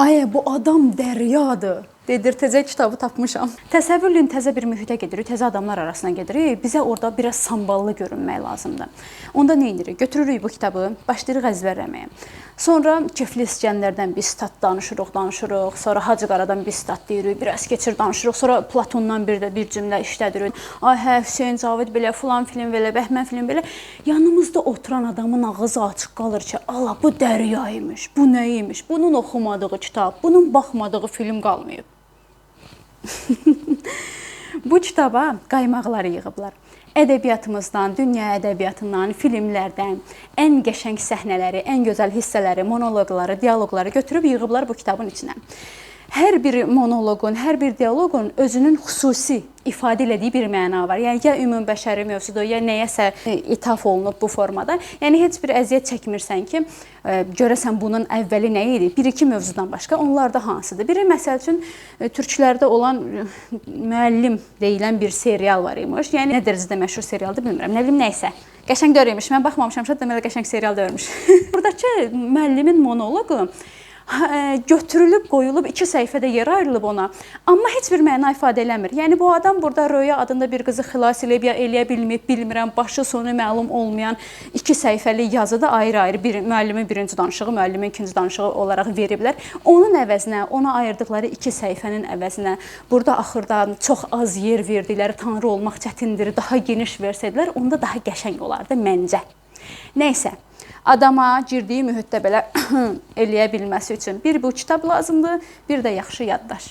Ay, bu adam dəryadır dedirtəcək kitabı tapmışam. Təsəvvürləyin təzə bir mühitə gedirik, təzə adamlar arasına gedirik. Bizə orada biraz samballı görünmək lazımdır. Onda nə edirik? Götürürük bu kitabı, başlayırıq əzbərləməyə. Sonra Kefli İskəndərdən bir stat danışırıq. Sonra Hacı Qaradan bir stat deyirik, biraz keçir danışırıq. Sonra Platondan bir cümlə işlədirik. Ay hə, Hüseyn Cavid belə, filan film belə, Bəhmən film belə. Yanımızda oturan adamın ağzı açıq qalır ki, ala bu dərya imiş, bu nə imiş, bunun oxumadığı kitab, bunun baxmadığı film qalmayıb. Bu kitaba qaymaqları yığıblar. Ədəbiyyatımızdan, dünya ədəbiyyatından, filmlərdən ən qəşəng səhnələri, ən gözəl hissələri, monoloqları, dialoqları götürüb yığıblar bu kitabın içinə. Hər bir monoloqun, hər bir dialoqun özünün xüsusi ifadə etdiyi bir məna var. Yəni, ya ümumbəşəri mövzudur, ya nəyəsə ithaf olunub bu formada. Yəni, heç bir əziyyət çəkmirsən ki, görəsən bunun əvvəli nə idi? Bir-iki mövzudan başqa onlarda hansıdır? Biri, məsəl üçün, türklərdə olan müəllim deyilən bir serial var imiş. Yəni, nə dərəcədə məşhur serialdır, bilmirəm. Nə bilim, nəysə. Qəşəng dörüymüş. Mən baxmamışam, deməli qəşəng serial dörmüş. Buradakı müəllimin monoloqu götürülüb, qoyulub, 2 səhifədə yer ayrılıb ona. Amma heç bir məna ifadə eləmir. Yəni, bu adam burada Röya adında bir qızı xilas eləyib, ya eləyə bilməyib, bilmirəm, başı sonu məlum olmayan 2 səhifəli yazıda ayrı-ayrı müəllimin birinci danışığı, müəllimin ikinci danışığı olaraq veriblər. Onun əvəzinə, ona ayırdıqları 2 səhifənin əvəzinə burada axırda çox az yer verdikləri, tanrı olmaq çətindir, daha geniş versəydilər, onda daha qəşəng olardı məncə. Nəysə. Adama girdiyi mühitdə belə eləyə bilməsi üçün bir bu kitab lazımdır, bir də yaxşı yaddaş.